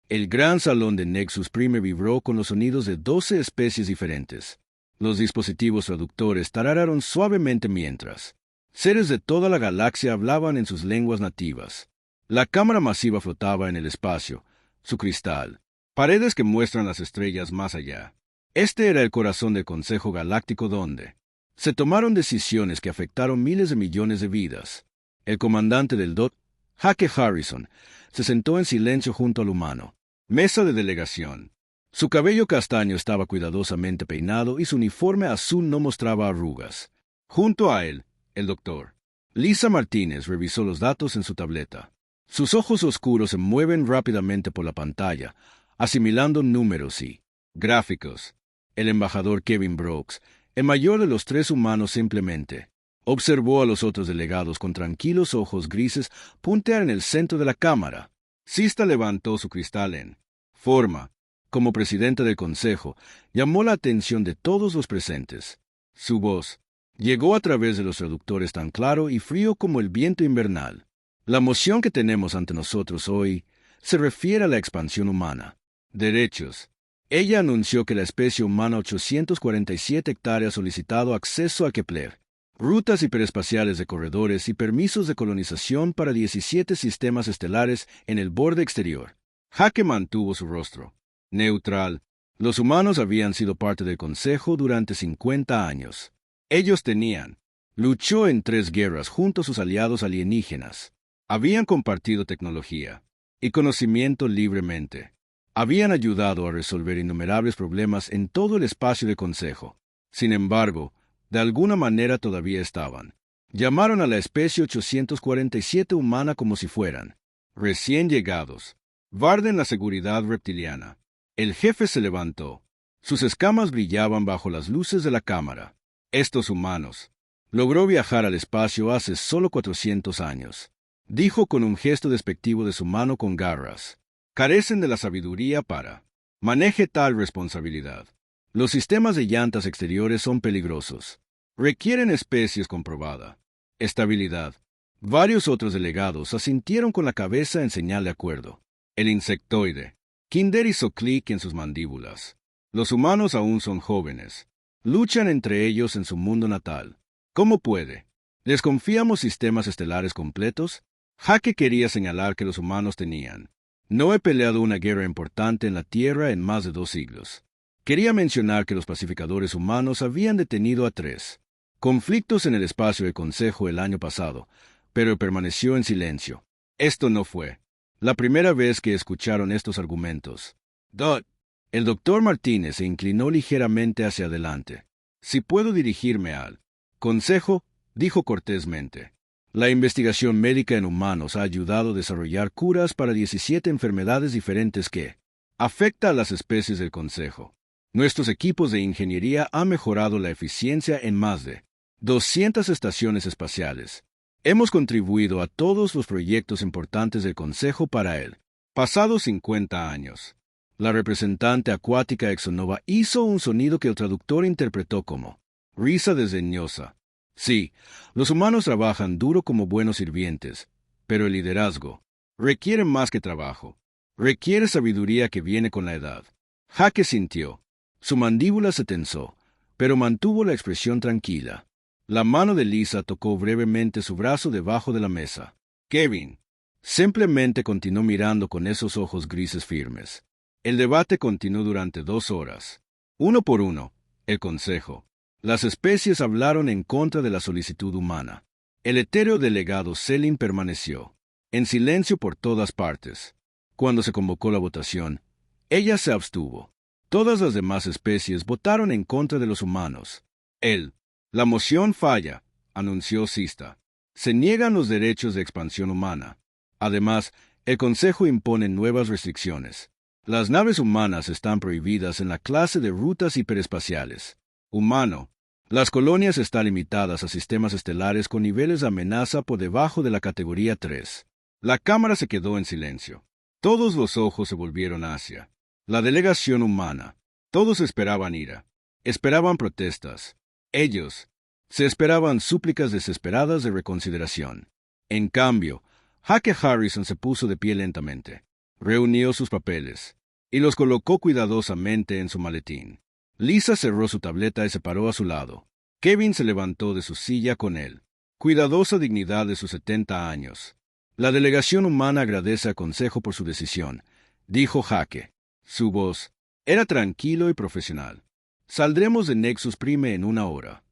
El gran salón de Nexus Prime vibró con los sonidos de 12 especies diferentes. Los dispositivos traductores tararearon suavemente mientras seres de toda la galaxia hablaban en sus lenguas nativas. La cámara masiva flotaba en el espacio, su cristal, paredes que muestran las estrellas más allá. Este era el corazón del Consejo Galáctico donde se tomaron decisiones que afectaron miles de millones de vidas. El comandante del DOT, Hake Harrison, se sentó en silencio junto al humano. Mesa de delegación. Su cabello castaño estaba cuidadosamente peinado y su uniforme azul no mostraba arrugas. Junto a él, el doctor Lisa Martínez revisó los datos en su tableta. Sus ojos oscuros se mueven rápidamente por la pantalla, asimilando números y gráficos. El embajador Kevin Brooks, el mayor de los tres humanos, simplemente observó a los otros delegados con tranquilos ojos grises puntear en el centro de la cámara. Sista levantó su cristal en forma. Como presidente del consejo, llamó la atención de todos los presentes. Su voz llegó a través de los traductores tan claro y frío como el viento invernal. La moción que tenemos ante nosotros hoy se refiere a la expansión humana. Derechos. Ella anunció que la especie humana 847 hectáreas ha solicitado acceso a Kepler, rutas hiperespaciales de corredores y permisos de colonización para 17 sistemas estelares en el borde exterior. Hake mantuvo su rostro neutral. Los humanos habían sido parte del Consejo durante 50 años. Ellos luchó en 3 guerras junto a sus aliados alienígenas. Habían compartido tecnología y conocimiento libremente. Habían ayudado a resolver innumerables problemas en todo el espacio del Consejo. Sin embargo, de alguna manera todavía estaban. Llamaron a la especie 847 humana como si fueran recién llegados. Varden la seguridad reptiliana. El jefe se levantó. Sus escamas brillaban bajo las luces de la cámara. Estos humanos logró viajar al espacio hace solo 400 años. Dijo con un gesto despectivo de su mano con garras. Carecen de la sabiduría para maneje tal responsabilidad. Los sistemas de llantas exteriores son peligrosos. Requieren especies comprobada. Estabilidad. Varios otros delegados asintieron con la cabeza en señal de acuerdo. El insectoide. Kinder hizo clic en sus mandíbulas. Los humanos aún son jóvenes. Luchan entre ellos en su mundo natal. ¿Cómo puede? ¿Les confiamos sistemas estelares completos? Hake quería señalar que los humanos tenían. No he peleado una guerra importante en la Tierra en más de 2 siglos. Quería mencionar que los pacificadores humanos habían detenido a 3 conflictos en el espacio del Consejo el año pasado, pero permaneció en silencio. Esto no fue la primera vez que escucharon estos argumentos. El doctor Martínez se inclinó ligeramente hacia adelante. Si puedo dirigirme al Consejo, dijo cortésmente. La investigación médica en humanos ha ayudado a desarrollar curas para 17 enfermedades diferentes que afectan a las especies del Consejo. Nuestros equipos de ingeniería han mejorado la eficiencia en más de 200 estaciones espaciales. Hemos contribuido a todos los proyectos importantes del Consejo para él. Pasados 50 años, la representante acuática Exonova hizo un sonido que el traductor interpretó como risa desdeñosa. Sí, los humanos trabajan duro como buenos sirvientes, pero el liderazgo requiere más que trabajo. Requiere sabiduría que viene con la edad. Hake sintió. Su mandíbula se tensó, pero mantuvo la expresión tranquila. La mano de Lisa tocó brevemente su brazo debajo de la mesa. Kevin simplemente continuó mirando con esos ojos grises firmes. El debate continuó durante 2 horas. Uno por uno, el Consejo. Las especies hablaron en contra de la solicitud humana. El etéreo delegado Selim permaneció en silencio por todas partes. Cuando se convocó la votación, ella se abstuvo. Todas las demás especies votaron en contra de los humanos. La moción falla, anunció Sista. Se niegan los derechos de expansión humana. Además, el Consejo impone nuevas restricciones. Las naves humanas están prohibidas en la clase de rutas hiperespaciales. Humano. Las colonias están limitadas a sistemas estelares con niveles de amenaza por debajo de la categoría 3. La cámara se quedó en silencio. Todos los ojos se volvieron hacia la delegación humana. Todos esperaban ira. Esperaban protestas. Ellos se esperaban súplicas desesperadas de reconsideración. En cambio, Hake Harrison se puso de pie lentamente. Reunió sus papeles y los colocó cuidadosamente en su maletín. Lisa cerró su tableta y se paró a su lado. Kevin se levantó de su silla con él. Cuidadosa dignidad de sus 70 años. La delegación humana agradece al Consejo por su decisión, dijo Jaque. Su voz era tranquilo y profesional. Saldremos de Nexus Prime en 1 hora.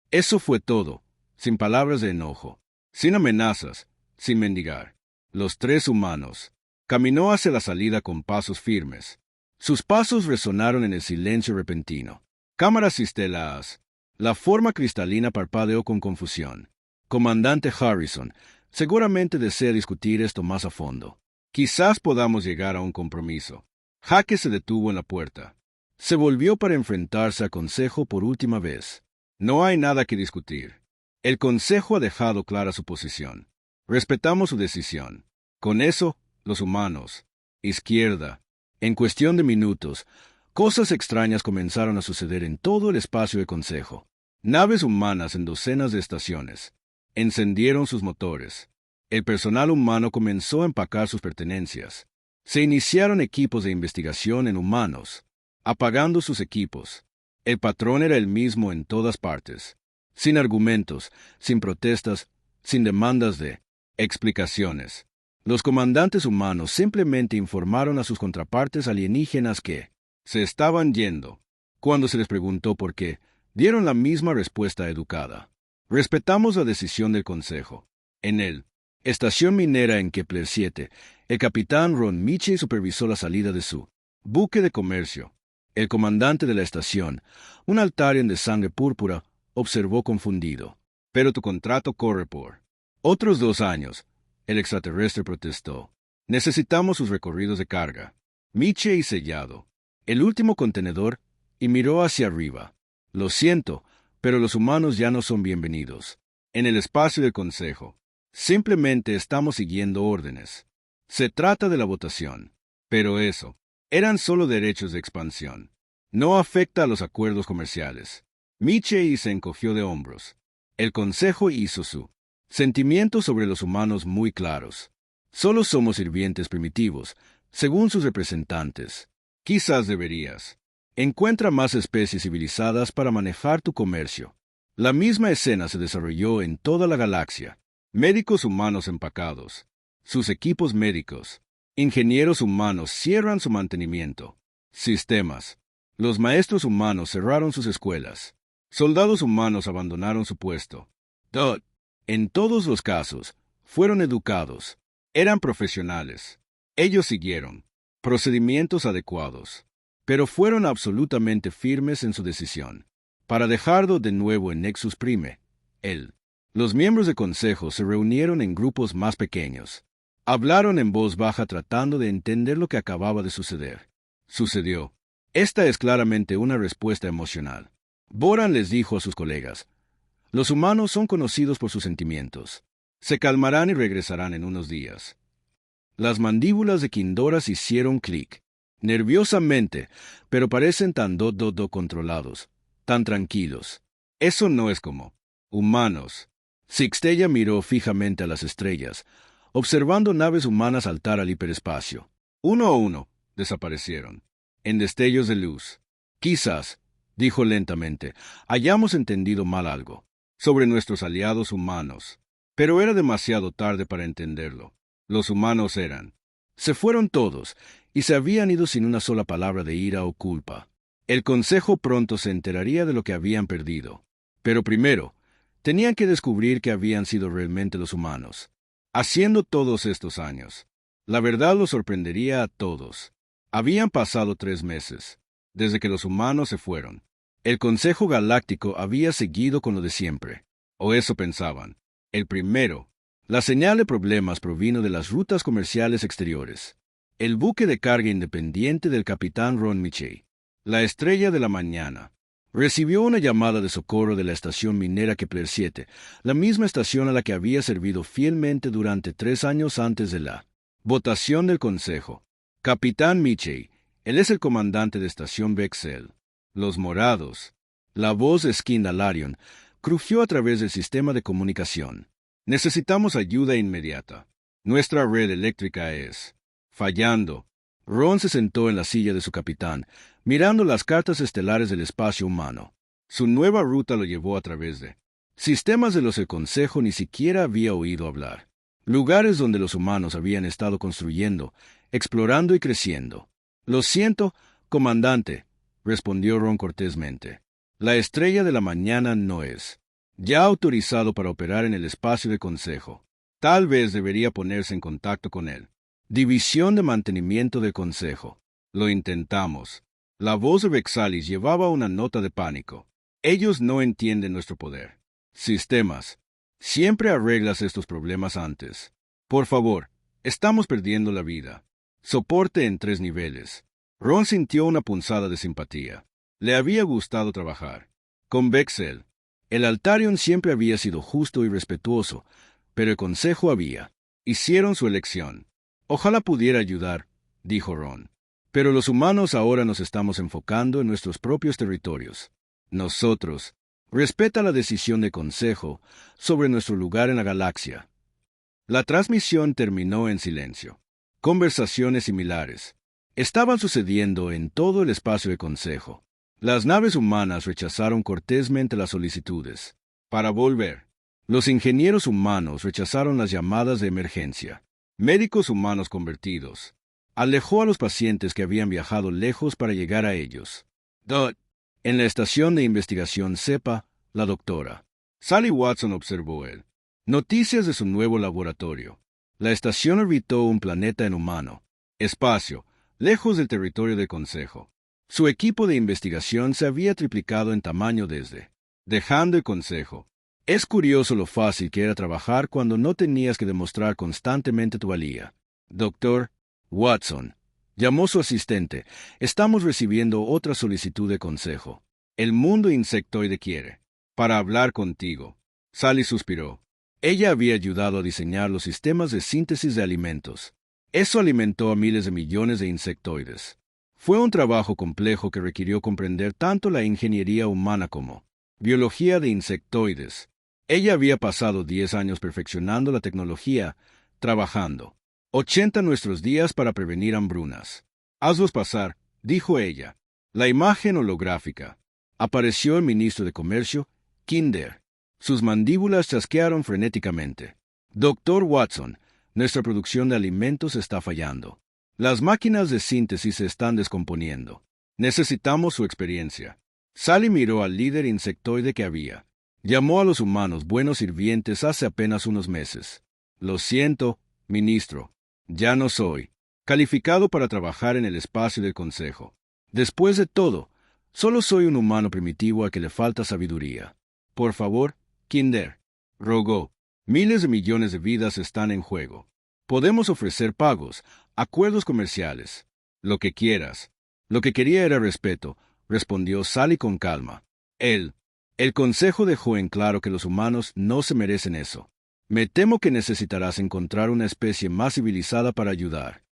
Eso fue todo, sin palabras de enojo, sin amenazas, sin mendigar. Los 3 humanos. Caminó hacia la salida con pasos firmes. Sus pasos resonaron en el silencio repentino. Cámaras cistelas. La forma cristalina parpadeó con confusión. Comandante Harrison, seguramente desea discutir esto más a fondo. Quizás podamos llegar a un compromiso. Jaque se detuvo en la puerta. Se volvió para enfrentarse al Consejo por última vez. No hay nada que discutir. El Consejo ha dejado clara su posición. Respetamos su decisión. Con eso, los humanos, izquierda. En cuestión de minutos, cosas extrañas comenzaron a suceder en todo el espacio del Consejo. Naves humanas en docenas de estaciones encendieron sus motores. El personal humano comenzó a empacar sus pertenencias. Se iniciaron equipos de investigación en humanos, apagando sus equipos. El patrón era el mismo en todas partes. Sin argumentos, sin protestas, sin demandas de explicaciones. Los comandantes humanos simplemente informaron a sus contrapartes alienígenas que se estaban yendo. Cuando se les preguntó por qué, dieron la misma respuesta educada. Respetamos la decisión del Consejo. En él, estación minera en Kepler 7, el capitán Ron Miche supervisó la salida de su buque de comercio. El comandante de la estación, un altarian de sangre púrpura, observó confundido. Pero tu contrato corre por otros 2 años. El extraterrestre protestó. Necesitamos sus recorridos de carga. Miche y sellado. El último contenedor, y miró hacia arriba. Lo siento, pero los humanos ya no son bienvenidos. En el espacio del Consejo. Simplemente estamos siguiendo órdenes. Se trata de la votación. Pero eso, eran solo derechos de expansión. No afecta a los acuerdos comerciales. Miche se encogió de hombros. El Consejo hizo su sentimientos sobre los humanos muy claros. Solo somos sirvientes primitivos, según sus representantes. Quizás deberías. Encuentra más especies civilizadas para manejar tu comercio. La misma escena se desarrolló en toda la galaxia. Médicos humanos empacados. Sus equipos médicos. Ingenieros humanos cierran su mantenimiento. Sistemas. Los maestros humanos cerraron sus escuelas. Soldados humanos abandonaron su puesto. En todos los casos, fueron educados. Eran profesionales. Ellos siguieron procedimientos adecuados, pero fueron absolutamente firmes en su decisión. Para dejarlo de nuevo en Nexus Prime, los miembros del Consejo se reunieron en grupos más pequeños. Hablaron en voz baja tratando de entender lo que acababa de suceder. Sucedió. Esta es claramente una respuesta emocional. Boran les dijo a sus colegas, los humanos son conocidos por sus sentimientos. Se calmarán y regresarán en unos días. Las mandíbulas de Kindoras hicieron clic. Nerviosamente, pero parecen tan controlados, tan tranquilos. Eso no es como humanos. Sixtella miró fijamente a las estrellas, observando naves humanas saltar al hiperespacio. Uno a uno, desaparecieron, en destellos de luz. Quizás, dijo lentamente, hayamos entendido mal algo sobre nuestros aliados humanos. Pero era demasiado tarde para entenderlo. Los humanos se fueron todos, y se habían ido sin una sola palabra de ira o culpa. El Consejo pronto se enteraría de lo que habían perdido. Pero primero, tenían que descubrir que habían sido realmente los humanos. Haciendo todos estos años. La verdad los sorprendería a todos. Habían pasado 3 meses, desde que los humanos se fueron. El Consejo Galáctico había seguido con lo de siempre. O eso pensaban. El primero, la señal de problemas provino de las rutas comerciales exteriores. El buque de carga independiente del capitán Ron Miche, la estrella de la mañana, recibió una llamada de socorro de la estación minera Kepler 7, la misma estación a la que había servido fielmente durante 3 años antes de la votación del Consejo. Capitán Miche, él es el comandante de estación Bexel. Los morados. La voz de Skindalarion crujió a través del sistema de comunicación. Necesitamos ayuda inmediata. Nuestra red eléctrica es Fallando. Ron se sentó en la silla de su capitán, mirando las cartas estelares del espacio humano. Su nueva ruta lo llevó a través de sistemas de los que el Consejo ni siquiera había oído hablar. Lugares donde los humanos habían estado construyendo, explorando y creciendo. Lo siento, comandante, respondió Ron cortésmente. La estrella de la mañana no es ya autorizado para operar en el espacio de Consejo. Tal vez debería ponerse en contacto con él. División de Mantenimiento del Consejo. Lo intentamos. La voz de Vexalis llevaba una nota de pánico. Ellos no entienden nuestro poder. Sistemas. Siempre arreglas estos problemas antes. Por favor, estamos perdiendo la vida. Soporte en 3 niveles. Ron sintió una punzada de simpatía. Le había gustado trabajar con Vexel. El Altarion siempre había sido justo y respetuoso, pero el Consejo hicieron su elección. Ojalá pudiera ayudar, dijo Ron. Pero los humanos ahora nos estamos enfocando en nuestros propios territorios. Nosotros, respeta la decisión del Consejo sobre nuestro lugar en la galaxia. La transmisión terminó en silencio. Conversaciones similares estaban sucediendo en todo el espacio del Consejo. Las naves humanas rechazaron cortésmente las solicitudes para volver. Los ingenieros humanos rechazaron las llamadas de emergencia. Médicos humanos convertidos. Alejó a los pacientes que habían viajado lejos para llegar a ellos. En la estación de investigación CEPA, la doctora Sally Watson observó noticias de su nuevo laboratorio. La estación orbitó un planeta inhumano, espacio, lejos del territorio del Consejo. Su equipo de investigación se había triplicado en tamaño dejando el Consejo. Es curioso lo fácil que era trabajar cuando no tenías que demostrar constantemente tu valía. Doctor Watson, llamó su asistente, estamos recibiendo otra solicitud de consejo. El mundo insectoide quiere para hablar contigo. Sally suspiró. Ella había ayudado a diseñar los sistemas de síntesis de alimentos. Eso alimentó a miles de millones de insectoides. Fue un trabajo complejo que requirió comprender tanto la ingeniería humana como biología de insectoides. Ella había pasado 10 años perfeccionando la tecnología, trabajando 80 nuestros días para prevenir hambrunas. Hazlos pasar, dijo ella. La imagen holográfica. Apareció el ministro de Comercio, Kinder. Sus mandíbulas chasquearon frenéticamente. Doctor Watson, nuestra producción de alimentos está fallando. Las máquinas de síntesis se están descomponiendo. Necesitamos su experiencia. Sally miró al líder insectoide que había. Llamó a los humanos buenos sirvientes hace apenas unos meses. Lo siento, ministro. Ya no soy calificado para trabajar en el espacio del Consejo. Después de todo, solo soy un humano primitivo a que le falta sabiduría. Por favor, Kinder, rogó. Miles de millones de vidas están en juego. Podemos ofrecer pagos, acuerdos comerciales, lo que quieras. Lo que quería era respeto, respondió Sally con calma. El Consejo dejó en claro que los humanos no se merecen eso. Me temo que necesitarás encontrar una especie más civilizada para ayudar.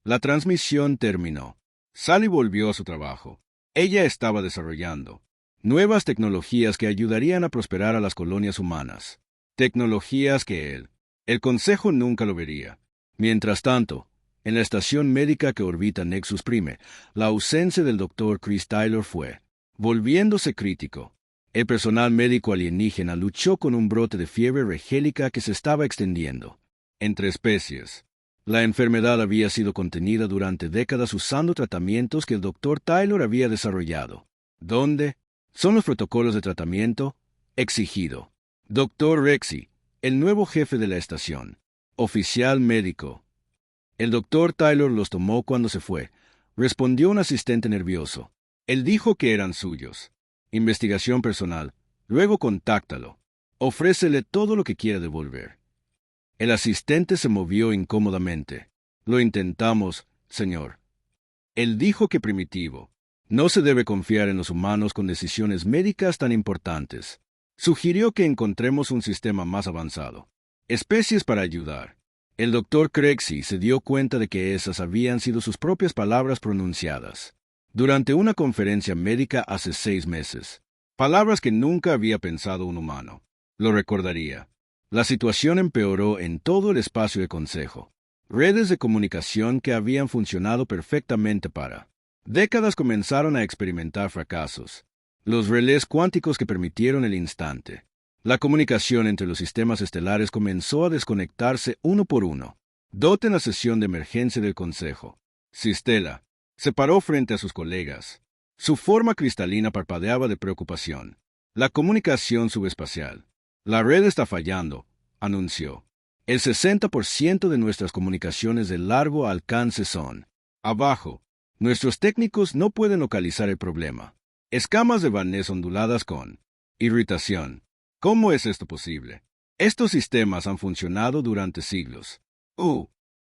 La transmisión terminó. Sally volvió a su trabajo. Ella estaba desarrollando nuevas tecnologías que ayudarían a prosperar a las colonias humanas. Tecnologías que el Consejo nunca lo vería. Mientras tanto, en la estación médica que orbita Nexus Prime, la ausencia del Dr. Chris Taylor fue volviéndose crítico. El personal médico alienígena luchó con un brote de fiebre regélica que se estaba extendiendo entre especies. La enfermedad había sido contenida durante décadas usando tratamientos que el Dr. Taylor había desarrollado. ¿Dónde son los protocolos de tratamiento? Exigido. Dr. Rexy, el nuevo jefe de la estación. Oficial médico. El Dr. Taylor los tomó cuando se fue, respondió un asistente nervioso. Él dijo que eran suyos. Investigación personal. Luego contáctalo. Ofrécele todo lo que quiera devolver. El asistente se movió incómodamente. Lo intentamos, señor. Él dijo que primitivo. No se debe confiar en los humanos con decisiones médicas tan importantes. Sugirió que encontremos un sistema más avanzado. Especies para ayudar. El Dr. Crexy se dio cuenta de que esas habían sido sus propias palabras pronunciadas durante una conferencia médica hace 6 meses. Palabras que nunca había pensado un humano. Lo recordaría. La situación empeoró en todo el espacio de consejo. Redes de comunicación que habían funcionado perfectamente para décadas comenzaron a experimentar fracasos. Los relés cuánticos que permitieron el instante. La comunicación entre los sistemas estelares comenzó a desconectarse uno por uno. Dot en la sesión de emergencia del Consejo. Sistela se paró frente a sus colegas. Su forma cristalina parpadeaba de preocupación. La comunicación subespacial. La red está fallando, anunció. El 60% de nuestras comunicaciones de largo alcance son abajo. Nuestros técnicos no pueden localizar el problema. Escamas de Vaness onduladas con irritación. ¿Cómo es esto posible? Estos sistemas han funcionado durante siglos.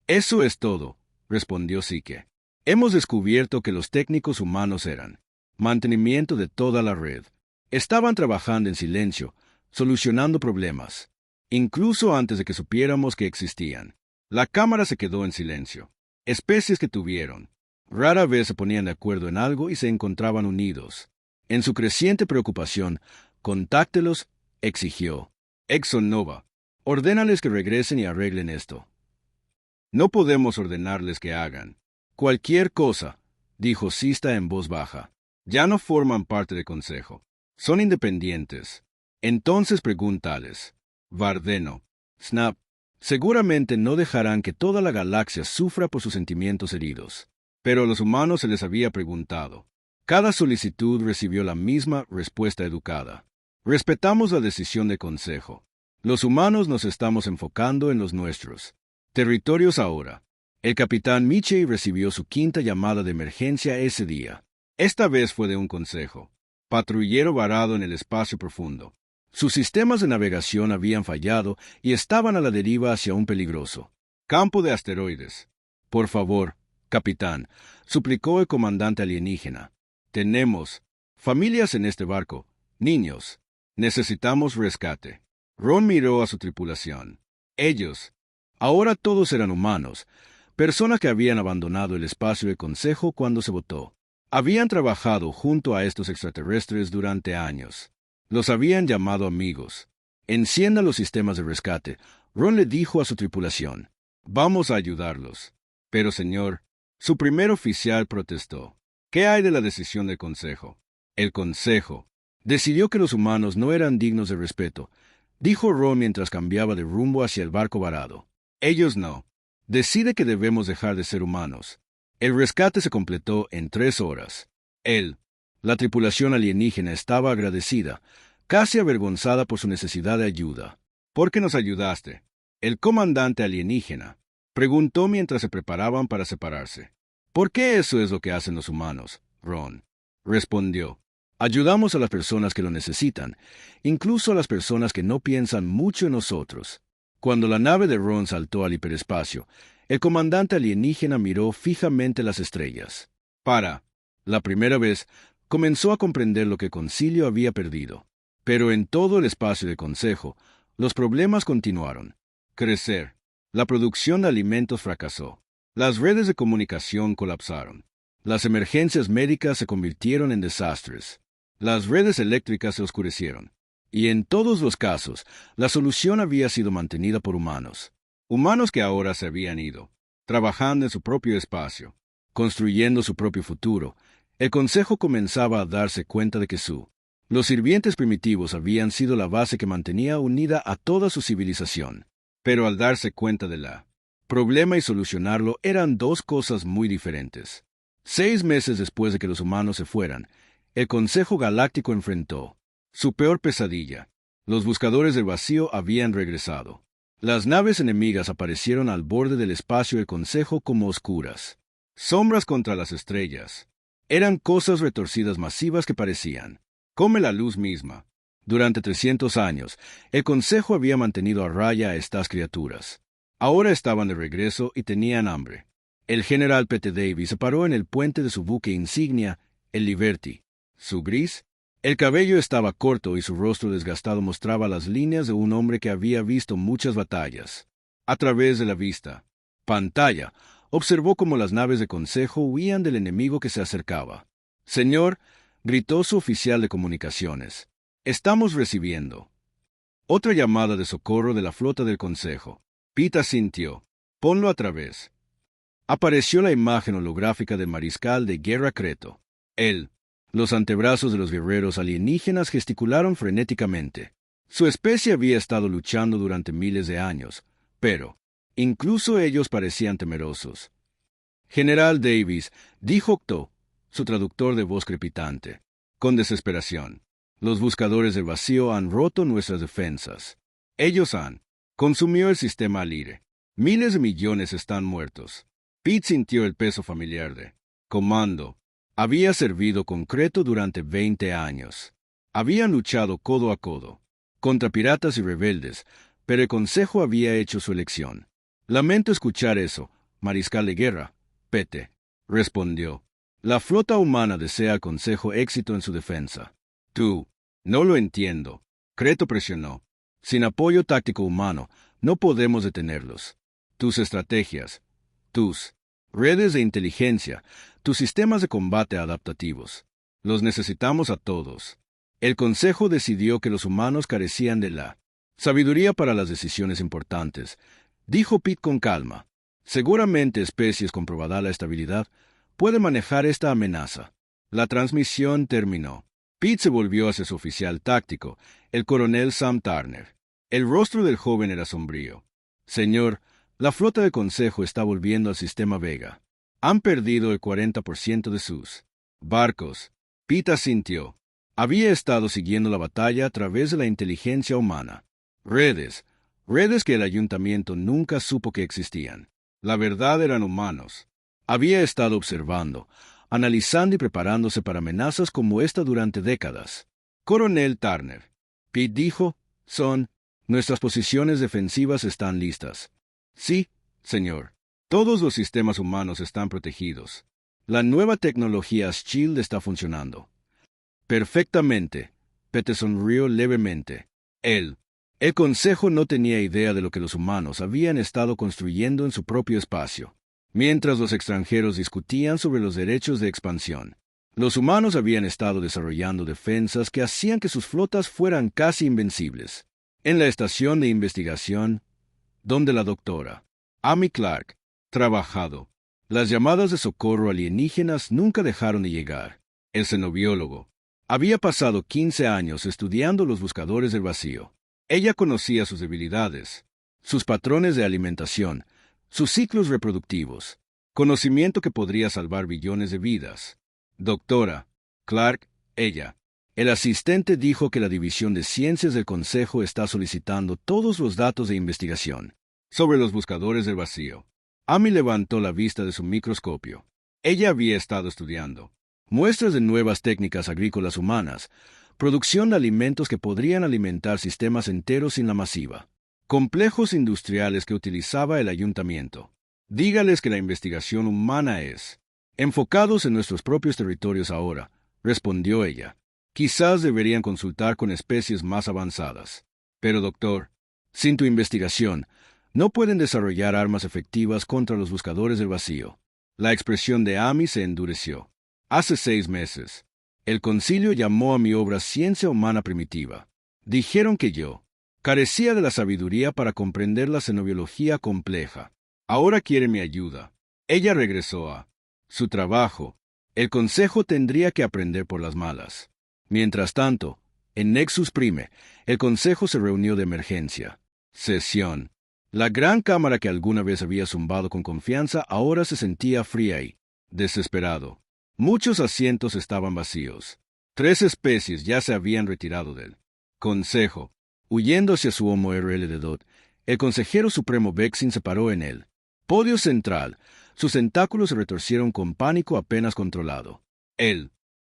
Eso es todo, respondió Psique. Hemos descubierto que los técnicos humanos eran mantenimiento de toda la red. Estaban trabajando en silencio, solucionando problemas, incluso antes de que supiéramos que existían. La cámara se quedó en silencio. Especies que tuvieron. Rara vez se ponían de acuerdo en algo y se encontraban unidos. En su creciente preocupación, contáctelos, exigió. Exxon Nova, ordénales que regresen y arreglen esto. No podemos ordenarles que hagan cualquier cosa, dijo Sista en voz baja. Ya no forman parte del Consejo. Son independientes. Entonces pregúntales. Vardeno, Snap, seguramente no dejarán que toda la galaxia sufra por sus sentimientos heridos. Pero a los humanos se les había preguntado. Cada solicitud recibió la misma respuesta educada. Respetamos la decisión del Consejo. Los humanos nos estamos enfocando en los nuestros territorios ahora. El capitán Michie recibió su quinta llamada de emergencia ese día. Esta vez fue de un consejo. Patrullero varado en el espacio profundo. Sus sistemas de navegación habían fallado y estaban a la deriva hacia un peligroso campo de asteroides. Por favor, capitán, suplicó el comandante alienígena. Tenemos familias en este barco, niños. Necesitamos rescate. Ron miró a su tripulación. Ellos, ahora todos eran humanos, personas que habían abandonado el espacio del Consejo cuando se votó. Habían trabajado junto a estos extraterrestres durante años. Los habían llamado amigos. Encienda los sistemas de rescate. Ron le dijo a su tripulación. Vamos a ayudarlos. Pero, señor, su primer oficial protestó. ¿Qué hay de la decisión del Consejo? El Consejo decidió que los humanos no eran dignos de respeto, dijo Ron mientras cambiaba de rumbo hacia el barco varado. Ellos no. Decide que debemos dejar de ser humanos. El rescate se completó en 3 horas. La tripulación alienígena estaba agradecida, casi avergonzada por su necesidad de ayuda. ¿Por qué nos ayudaste? El comandante alienígena preguntó mientras se preparaban para separarse. ¿Por qué eso es lo que hacen los humanos? Ron respondió. Ayudamos a las personas que lo necesitan, incluso a las personas que no piensan mucho en nosotros. Cuando la nave de Ron saltó al hiperespacio, el comandante alienígena miró fijamente las estrellas. Para la primera vez, comenzó a comprender lo que Concilio había perdido. Pero en todo el espacio del Consejo, los problemas continuaron. Crecer. La producción de alimentos fracasó. Las redes de comunicación colapsaron. Las emergencias médicas se convirtieron en desastres. Las redes eléctricas se oscurecieron. Y en todos los casos, la solución había sido mantenida por humanos. Humanos que ahora se habían ido, trabajando en su propio espacio, construyendo su propio futuro. El Consejo comenzaba a darse cuenta de que los sirvientes primitivos habían sido la base que mantenía unida a toda su civilización. Pero al darse cuenta de problema y solucionarlo eran 2 cosas muy diferentes. 6 meses después de que los humanos se fueran, el Consejo Galáctico enfrentó su peor pesadilla. Los buscadores del vacío habían regresado. Las naves enemigas aparecieron al borde del espacio del Consejo como oscuras sombras contra las estrellas. Eran cosas retorcidas masivas que parecían come la luz misma. Durante 300 años, el Consejo había mantenido a raya a estas criaturas. Ahora estaban de regreso y tenían hambre. El general P.T. Davis se paró en el puente de su buque insignia, el Liberty. Su gris, el cabello estaba corto y su rostro desgastado mostraba las líneas de un hombre que había visto muchas batallas. A través de la pantalla, observó cómo las naves de Consejo huían del enemigo que se acercaba. «Señor», gritó su oficial de comunicaciones, «estamos recibiendo otra llamada de socorro de la flota del Consejo». Pita sintió. Ponlo a través. Apareció la imagen holográfica del mariscal de guerra Creto. Él. Los antebrazos de los guerreros alienígenas gesticularon frenéticamente. Su especie había estado luchando durante miles de años, pero incluso ellos parecían temerosos. General Davis, dijo Octo, su traductor de voz crepitante, con desesperación. Los buscadores del vacío han roto nuestras defensas. Ellos han. Consumió el sistema Alire. Miles de millones están muertos. Pete sintió el peso familiar de comando. Había servido con Creto durante 20 años. Habían luchado codo a codo contra piratas y rebeldes, pero el Consejo había hecho su elección. Lamento escuchar eso, mariscal de guerra. Pete respondió. La flota humana desea al Consejo éxito en su defensa. Tú. No lo entiendo. Creto presionó. Sin apoyo táctico humano, no podemos detenerlos. Tus estrategias, tus redes de inteligencia, tus sistemas de combate adaptativos. Los necesitamos a todos. El Consejo decidió que los humanos carecían de la sabiduría para las decisiones importantes, dijo Pete con calma. Seguramente especies con probada la estabilidad puede manejar esta amenaza. La transmisión terminó. Pete se volvió hacia su oficial táctico, el coronel Sam Turner. El rostro del joven era sombrío. Señor, la flota del Consejo está volviendo al sistema Vega. Han perdido el 40% de sus barcos. Pete asintió. Había estado siguiendo la batalla a través de la inteligencia humana. Redes que el ayuntamiento nunca supo que existían. La verdad eran humanos. Había estado observando, analizando y preparándose para amenazas como esta durante décadas. Coronel Turner, Pete dijo, nuestras posiciones defensivas están listas. Sí, señor. Todos los sistemas humanos están protegidos. La nueva tecnología Shield está funcionando. Perfectamente. Pete sonrió levemente. El Consejo no tenía idea de lo que los humanos habían estado construyendo en su propio espacio. Mientras los extranjeros discutían sobre los derechos de expansión, los humanos habían estado desarrollando defensas que hacían que sus flotas fueran casi invencibles. En la estación de investigación, donde la doctora Amy Clark trabajado, las llamadas de socorro alienígenas nunca dejaron de llegar. El xenobiólogo había pasado 15 años estudiando los buscadores del vacío. Ella conocía sus debilidades, sus patrones de alimentación, sus ciclos reproductivos, conocimiento que podría salvar billones de vidas. Doctora Clark, ella. El asistente dijo que la División de Ciencias del Consejo está solicitando todos los datos de investigación sobre los buscadores del vacío. Amy levantó la vista de su microscopio. Ella había estado estudiando muestras de nuevas técnicas agrícolas humanas, producción de alimentos que podrían alimentar sistemas enteros sin la masiva, complejos industriales que utilizaba el ayuntamiento. Dígales que la investigación humana es enfocados en nuestros propios territorios ahora, respondió ella. Quizás deberían consultar con especies más avanzadas. Pero, doctor, sin tu investigación, no pueden desarrollar armas efectivas contra los buscadores del vacío. La expresión de Amy se endureció. Hace 6 meses, el concilio llamó a mi obra Ciencia Humana Primitiva. Dijeron que yo carecía de la sabiduría para comprender la xenobiología compleja. Ahora quieren mi ayuda. Ella regresó a su trabajo. El consejo tendría que aprender por las malas. Mientras tanto, en Nexus Prime, el consejo se reunió de emergencia. Sesión. La gran cámara que alguna vez había zumbado con confianza ahora se sentía fría y desesperado. Muchos asientos estaban vacíos. 3 especies ya se habían retirado del consejo. Huyendo hacia su Homo RL de Dot, el consejero supremo Vexin se paró en el podio central. Sus tentáculos se retorcieron con pánico apenas controlado.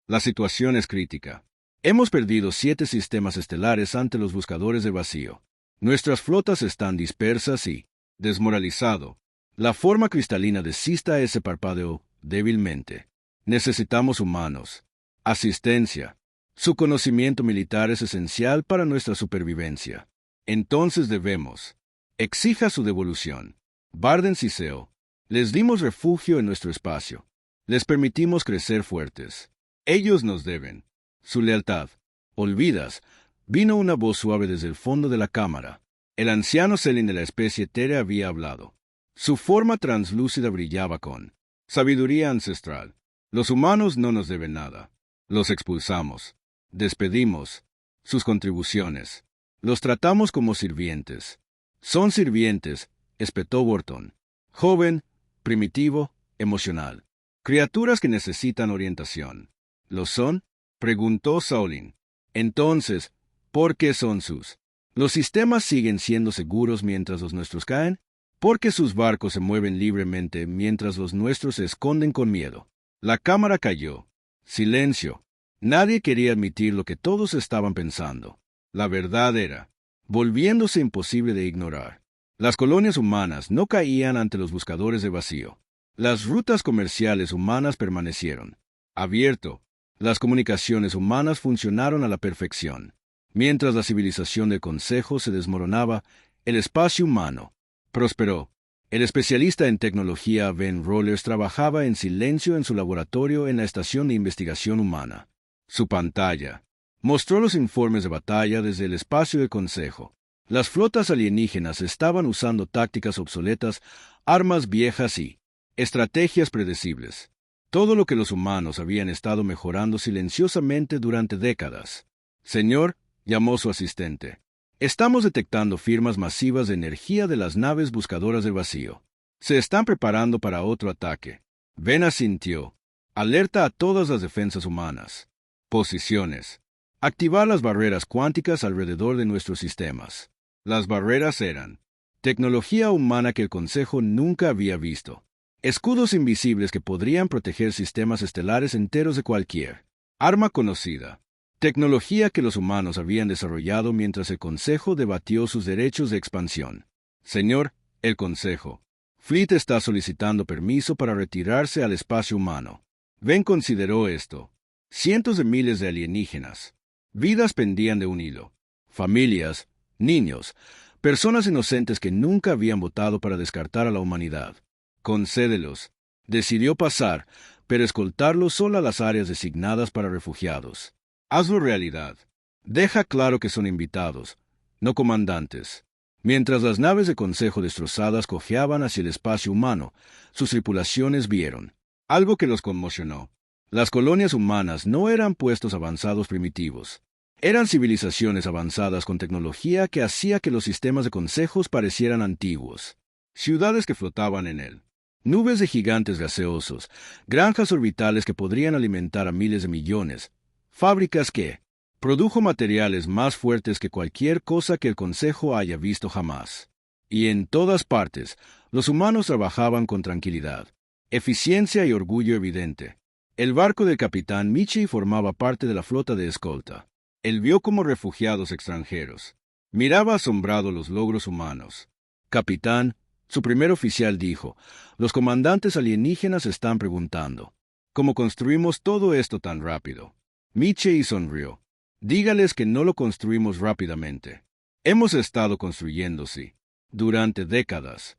La situación es crítica. Hemos perdido 7 sistemas estelares ante los buscadores del vacío. Nuestras flotas están dispersas y desmoralizado. La forma cristalina de Sista S parpadeó débilmente. Necesitamos humanos. Asistencia. Su conocimiento militar es esencial para nuestra supervivencia. Entonces debemos. Exija su devolución. Barden Ciseo. Les dimos refugio en nuestro espacio. Les permitimos crecer fuertes. Ellos nos deben su lealtad. ¿Olvidas? Vino una voz suave desde el fondo de la cámara. El anciano Selin de la especie Tere había hablado. Su forma translúcida brillaba con sabiduría ancestral. Los humanos no nos deben nada. Los expulsamos. Despedimos sus contribuciones. Los tratamos como sirvientes. Son sirvientes, espetó Burton. Joven, primitivo, emocional. Criaturas que necesitan orientación. ¿Lo son? Preguntó Saulin. Entonces, ¿por qué son sus? ¿Los sistemas siguen siendo seguros mientras los nuestros caen? ¿Por qué sus barcos se mueven libremente mientras los nuestros se esconden con miedo? La cámara cayó. Silencio. Nadie quería admitir lo que todos estaban pensando. La verdad era, volviéndose imposible de ignorar. Las colonias humanas no caían ante los buscadores de vacío. Las rutas comerciales humanas permanecieron. Abierto. Las comunicaciones humanas funcionaron a la perfección. Mientras la civilización del Consejo se desmoronaba, el espacio humano prosperó. El especialista en tecnología Ben Rollers trabajaba en silencio en su laboratorio en la Estación de Investigación Humana. Su pantalla mostró los informes de batalla desde el espacio del Consejo. Las flotas alienígenas estaban usando tácticas obsoletas, armas viejas y estrategias predecibles. Todo lo que los humanos habían estado mejorando silenciosamente durante décadas. Señor, llamó su asistente. Estamos detectando firmas masivas de energía de las naves buscadoras del vacío. Se están preparando para otro ataque. Ben asintió. Alerta a todas las defensas humanas. Posiciones. Activar las barreras cuánticas alrededor de nuestros sistemas. Las barreras eran tecnología humana que el Consejo nunca había visto. Escudos invisibles que podrían proteger sistemas estelares enteros de cualquier arma conocida. Tecnología que los humanos habían desarrollado mientras el Consejo debatió sus derechos de expansión. Señor, el Consejo. Fleet está solicitando permiso para retirarse al espacio humano. Ben consideró esto. Cientos de miles de alienígenas. Vidas pendían de un hilo. Familias, niños, personas inocentes que nunca habían votado para descartar a la humanidad. Concédelos. Decidió pasar, pero escoltarlos solo a las áreas designadas para refugiados. Hazlo realidad. Deja claro que son invitados, no comandantes. Mientras las naves de Consejo destrozadas cojeaban hacia el espacio humano, sus tripulaciones vieron algo que los conmocionó. Las colonias humanas no eran puestos avanzados primitivos. Eran civilizaciones avanzadas con tecnología que hacía que los sistemas de consejos parecieran antiguos. Ciudades que flotaban en él. Nubes de gigantes gaseosos, granjas orbitales que podrían alimentar a miles de millones. Fábricas que produjo materiales más fuertes que cualquier cosa que el Consejo haya visto jamás. Y en todas partes, los humanos trabajaban con tranquilidad, eficiencia y orgullo evidente. El barco del capitán Michi formaba parte de la flota de escolta. Él vio como refugiados extranjeros. Miraba asombrado los logros humanos. Capitán, su primer oficial dijo, los comandantes alienígenas están preguntando, ¿cómo construimos todo esto tan rápido? Michi sonrió. Dígales que no lo construimos rápidamente. Hemos estado construyendo, sí, durante décadas.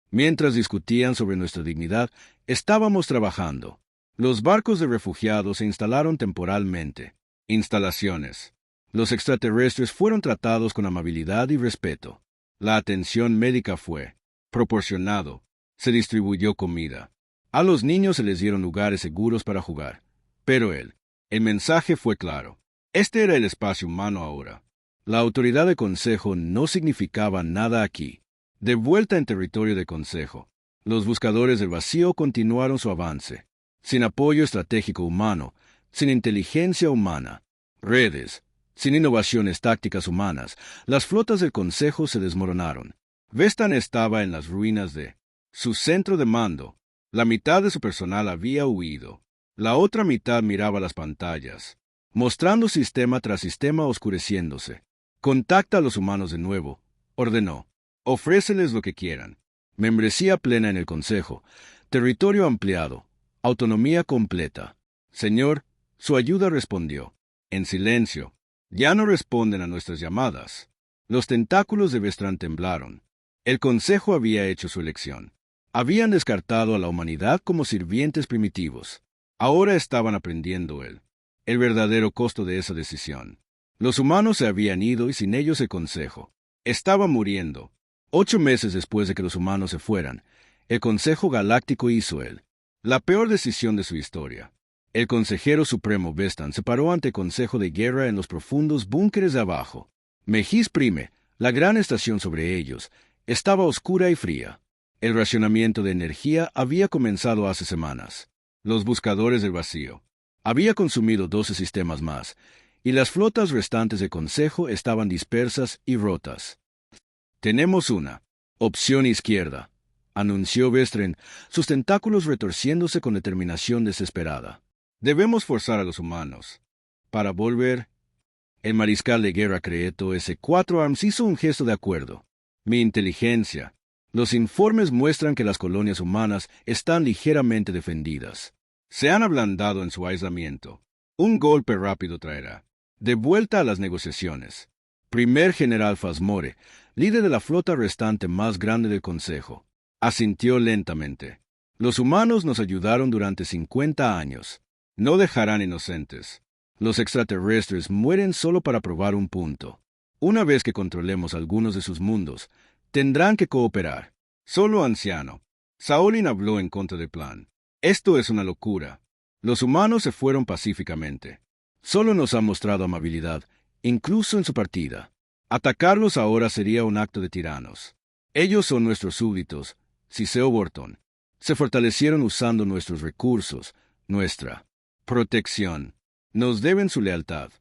Mientras discutían sobre nuestra dignidad, estábamos trabajando. Los barcos de refugiados se instalaron temporalmente. Instalaciones. Los extraterrestres fueron tratados con amabilidad y respeto. La atención médica fue proporcionado. Se distribuyó comida. A los niños se les dieron lugares seguros para jugar. Pero el mensaje fue claro. Este era el espacio humano ahora. La autoridad de Consejo no significaba nada aquí. De vuelta en territorio de Consejo, los buscadores del vacío continuaron su avance. Sin apoyo estratégico humano, sin inteligencia humana, redes, sin innovaciones tácticas humanas, las flotas del Consejo se desmoronaron. Vestan estaba en las ruinas de su centro de mando. La mitad de su personal había huido. La otra mitad miraba las pantallas, mostrando sistema tras sistema oscureciéndose. Contacta a los humanos de nuevo, ordenó. Ofréceles lo que quieran. Membresía plena en el Consejo, territorio ampliado, autonomía completa. Señor, su ayuda respondió. En silencio. Ya no responden a nuestras llamadas. Los tentáculos de Vestran temblaron. El Consejo había hecho su elección. Habían descartado a la humanidad como sirvientes primitivos. Ahora estaban aprendiendo el verdadero costo de esa decisión. Los humanos se habían ido y sin ellos el Consejo estaba muriendo. 8 meses después de que los humanos se fueran, el Consejo Galáctico hizo la peor decisión de su historia. El consejero supremo Vestan se paró ante el Consejo de Guerra en los profundos búnkeres de abajo. Mejis Prime, la gran estación sobre ellos, estaba oscura y fría. El racionamiento de energía había comenzado hace semanas. Los buscadores del vacío había consumido 12 sistemas más, y las flotas restantes del Consejo estaban dispersas y rotas. Tenemos una opción izquierda, anunció Vestren, sus tentáculos retorciéndose con determinación desesperada. Debemos forzar a los humanos para volver. El mariscal de guerra Creto S4 Arms hizo un gesto de acuerdo. Mi inteligencia. Los informes muestran que las colonias humanas están ligeramente defendidas. Se han ablandado en su aislamiento. Un golpe rápido traerá de vuelta a las negociaciones. Primer General Fasmore, líder de la flota restante más grande del Consejo, asintió lentamente. Los humanos nos ayudaron durante 50 años. No dejarán inocentes. Los extraterrestres mueren solo para probar un punto. Una vez que controlemos algunos de sus mundos, tendrán que cooperar. Solo anciano. Saolin habló en contra del plan. Esto es una locura. Los humanos se fueron pacíficamente. Solo nos han mostrado amabilidad, incluso en su partida. Atacarlos ahora sería un acto de tiranos. Ellos son nuestros súbditos, Ciceo Borton. Se fortalecieron usando nuestros recursos, nuestra protección. Nos deben su lealtad.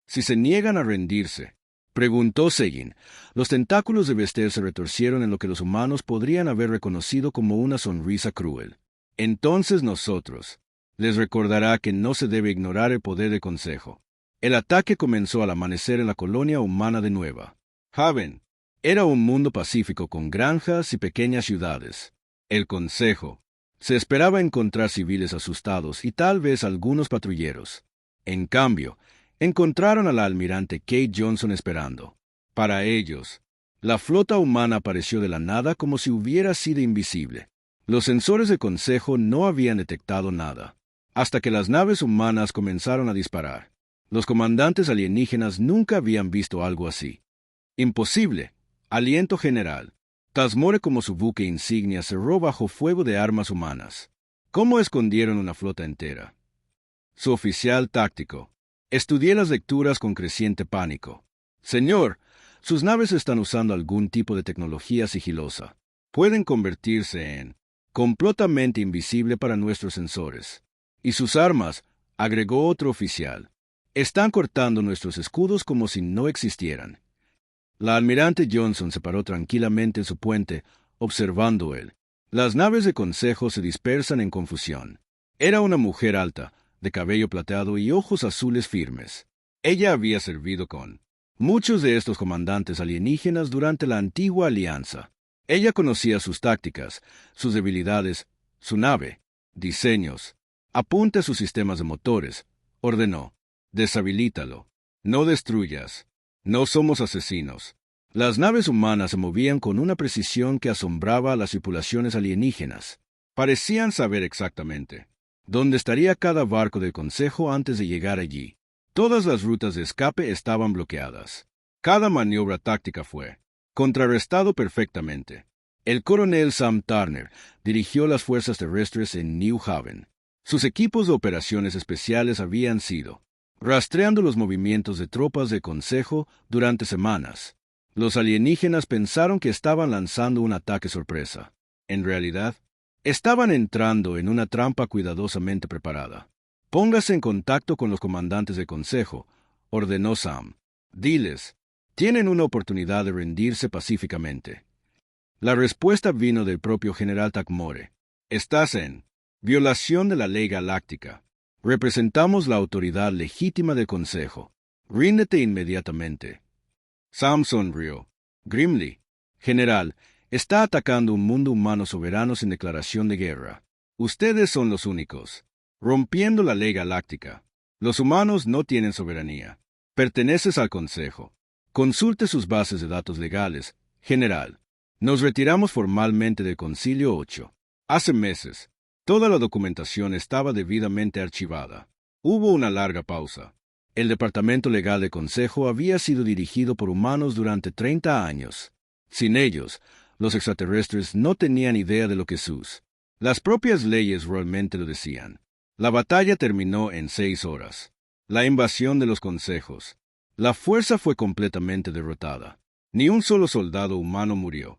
Si se niegan a rendirse, preguntó Seguin. Los tentáculos de Vester se retorcieron en lo que los humanos podrían haber reconocido como una sonrisa cruel. Entonces nosotros. Les recordará que no se debe ignorar el poder del Consejo. El ataque comenzó al amanecer en la colonia humana de Nueva Haven. Era un mundo pacífico con granjas y pequeñas ciudades. El Consejo. Se esperaba encontrar civiles asustados y tal vez algunos patrulleros. En cambio, encontraron a la almirante Kate Johnson esperando. Para ellos, la flota humana apareció de la nada como si hubiera sido invisible. Los sensores del Consejo no habían detectado nada, hasta que las naves humanas comenzaron a disparar. Los comandantes alienígenas nunca habían visto algo así. Imposible. Aliento general. Tasmore, como su buque insignia, cerró bajo fuego de armas humanas. ¿Cómo escondieron una flota entera? Su oficial táctico. Estudié las lecturas con creciente pánico. Señor, sus naves están usando algún tipo de tecnología sigilosa. Pueden convertirse en completamente invisible para nuestros sensores. Y sus armas, agregó otro oficial, están cortando nuestros escudos como si no existieran. La almirante Johnson se paró tranquilamente en su puente, observando él. Las naves de Consejo se dispersan en confusión. Era una mujer alta, de cabello plateado y ojos azules firmes. Ella había servido con muchos de estos comandantes alienígenas durante la antigua alianza. Ella conocía sus tácticas, sus debilidades, su nave, diseños. Apunte a sus sistemas de motores, ordenó. Deshabilítalo. No destruyas. No somos asesinos. Las naves humanas se movían con una precisión que asombraba a las tripulaciones alienígenas. Parecían saber exactamente dónde estaría cada barco del Consejo antes de llegar allí. Todas las rutas de escape estaban bloqueadas. Cada maniobra táctica fue contrarrestado perfectamente. El coronel Sam Turner dirigió las fuerzas terrestres en New Haven. Sus equipos de operaciones especiales habían sido rastreando los movimientos de tropas del Consejo durante semanas. Los alienígenas pensaron que estaban lanzando un ataque sorpresa. En realidad, estaban entrando en una trampa cuidadosamente preparada. Póngase en contacto con los comandantes del Consejo, ordenó Sam. Diles, tienen una oportunidad de rendirse pacíficamente. La respuesta vino del propio general Takmore. Estás en violación de la ley galáctica. Representamos la autoridad legítima del Consejo. Ríndete inmediatamente. Sam sonrió. Grimly. General, está atacando un mundo humano soberano sin declaración de guerra. Ustedes son los únicos. Rompiendo la ley galáctica. Los humanos no tienen soberanía. Perteneces al Consejo. Consulte sus bases de datos legales. General, nos retiramos formalmente del Concilio 8. Hace meses. Toda la documentación estaba debidamente archivada. Hubo una larga pausa. El Departamento Legal del Consejo había sido dirigido por humanos durante 30 años. Sin ellos, los extraterrestres no tenían idea de lo que sus. Las propias leyes realmente lo decían. La batalla terminó en 6 horas. La invasión de los consejos. La fuerza fue completamente derrotada. Ni un solo soldado humano murió.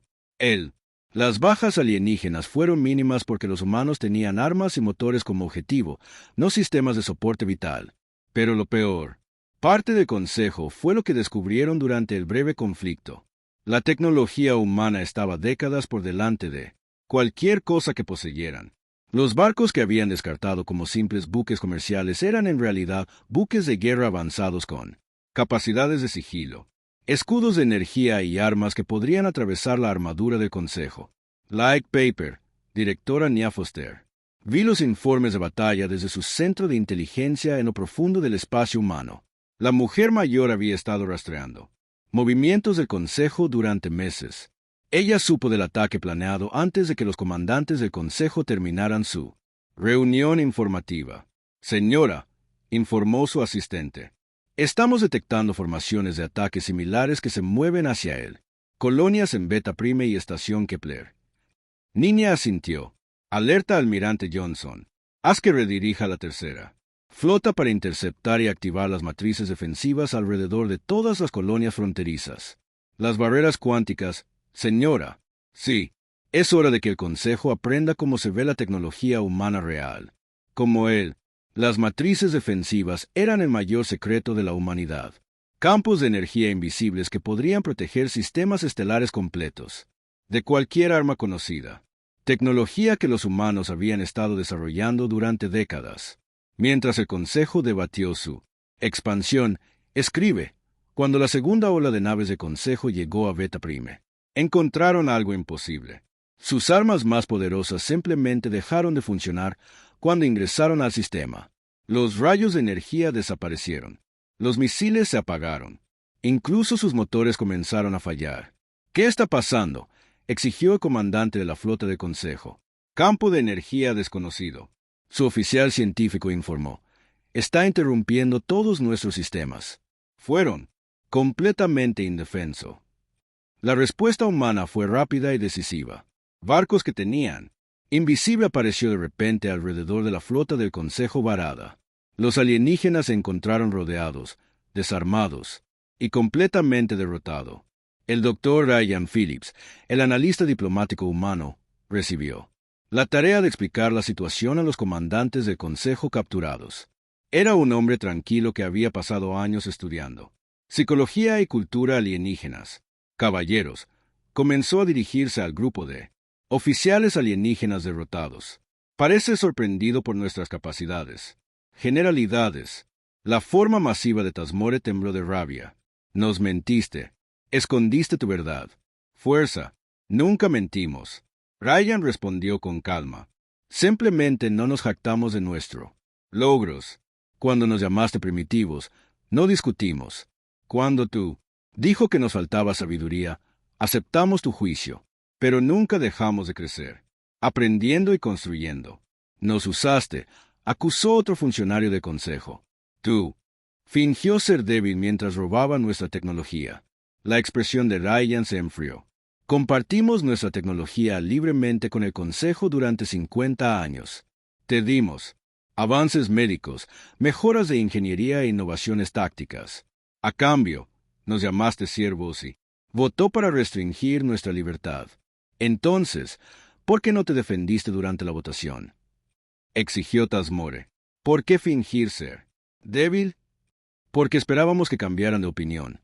Las bajas alienígenas fueron mínimas porque los humanos tenían armas y motores como objetivo, no sistemas de soporte vital. Pero lo peor, parte del consejo fue lo que descubrieron durante el breve conflicto. La tecnología humana estaba décadas por delante de cualquier cosa que poseyeran. Los barcos que habían descartado como simples buques comerciales eran en realidad buques de guerra avanzados con capacidades de sigilo, escudos de energía y armas que podrían atravesar la armadura del Consejo. Like Paper, directora Nia Foster. Vi los informes de batalla desde su centro de inteligencia en lo profundo del espacio humano. La mujer mayor había estado rastreando movimientos del Consejo durante meses. Ella supo del ataque planeado antes de que los comandantes del Consejo terminaran su reunión informativa. Señora, informó su asistente, estamos detectando formaciones de ataque similares que se mueven hacia él. Colonias en Beta Prime y Estación Kepler. Niña asintió. Alerta Almirante Johnson. Haz que redirija la tercera flota para interceptar y activar las matrices defensivas alrededor de todas las colonias fronterizas. Las barreras cuánticas, señora. Sí, es hora de que el Consejo aprenda cómo se ve la tecnología humana real. Como él, las matrices defensivas eran el mayor secreto de la humanidad. Campos de energía invisibles que podrían proteger sistemas estelares completos de cualquier arma conocida. Tecnología que los humanos habían estado desarrollando durante décadas. Mientras el Consejo debatió su expansión, escribe, cuando la segunda ola de naves de Consejo llegó a Beta Prime, encontraron algo imposible. Sus armas más poderosas simplemente dejaron de funcionar cuando ingresaron al sistema. Los rayos de energía desaparecieron. Los misiles se apagaron. Incluso sus motores comenzaron a fallar. ¿Qué está pasando?, exigió el comandante de la flota del Consejo. Campo de energía desconocido. Su oficial científico informó. Está interrumpiendo todos nuestros sistemas. Fueron completamente indefenso. La respuesta humana fue rápida y decisiva. Barcos que tenían. Invisible apareció de repente alrededor de la flota del Consejo varada. Los alienígenas se encontraron rodeados, desarmados y completamente derrotados. El doctor Ryan Phillips, el analista diplomático humano, recibió la tarea de explicar la situación a los comandantes del Consejo capturados. Era un hombre tranquilo que había pasado años estudiando psicología y cultura alienígenas. Caballeros, comenzó a dirigirse al grupo de oficiales alienígenas derrotados. Parece sorprendido por nuestras capacidades. Generalidades. La forma masiva de Tasmore tembló de rabia. Nos mentiste. Escondiste tu verdad. Fuerza. Nunca mentimos. Ryan respondió con calma. Simplemente no nos jactamos de nuestro logros. Cuando nos llamaste primitivos, no discutimos. Cuando tú dijo que nos faltaba sabiduría, aceptamos tu juicio, pero nunca dejamos de crecer, aprendiendo y construyendo. Nos usaste, acusó otro funcionario del Consejo. Tú fingió ser débil mientras robaba nuestra tecnología. La expresión de Ryan se enfrió. Compartimos nuestra tecnología libremente con el Consejo durante 50 años. Te dimos avances médicos, mejoras de ingeniería e innovaciones tácticas. A cambio, nos llamaste siervos y votó para restringir nuestra libertad. Entonces, ¿por qué no te defendiste durante la votación?, exigió Tasmore. ¿Por qué fingir ser débil? Porque esperábamos que cambiaran de opinión,